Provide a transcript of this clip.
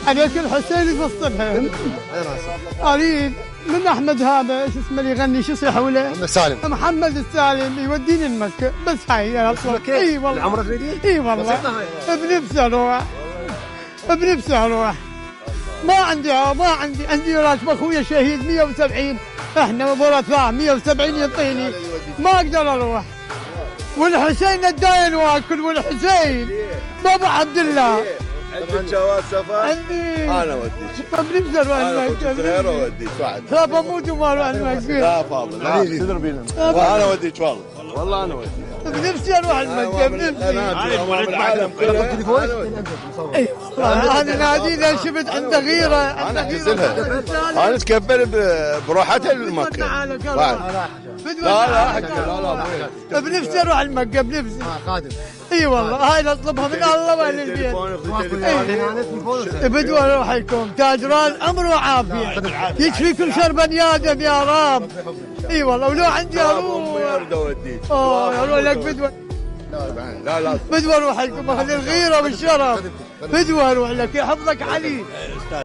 عليك الحسين في الصبح. اريد من احمد هذا شو اسمه اللي يغني شو يصيح ولا محمد سالم. محمد السالم يوديني المكة بس هاي اطلب. اي والله العمره تريدين؟ اي والله بنفسي اروح بنفسي اروح. ما عندي راتب اخويا شهيد 170 احنا ورثاه 170 يعطيني ما اقدر اروح. والحسين الداين واكل والحسين بابا عبد الله. عندك جواز سفر؟ عندي. انا اوديك. طب نفسي اروح انا المكة. كنت صغير واوديك بعد. خاف اموت وما اروح المكة. لا فاضل تدربين. وانا اوديك والله. والله انا اوديك. بنفسي اروح المكة بنفسي. العالم هذا نادينا شفت عنده غيرة. انا احزلها. انا اتكبر بروحتها لمكة. بعد. لا بنفسي اروح المكة بنفسي. خادم. اي والله هاي اللي اطلبها من الله واهل البيت. بدو روحكم تاجران عمر وعافيه يكفي كل شر بني ادم يا رب. اي والله ولو عندي اروح. اروح لك بدو. لا بدو اروح لكم اهل الغيره والشرف. بدو اروح لك يحفظك علي.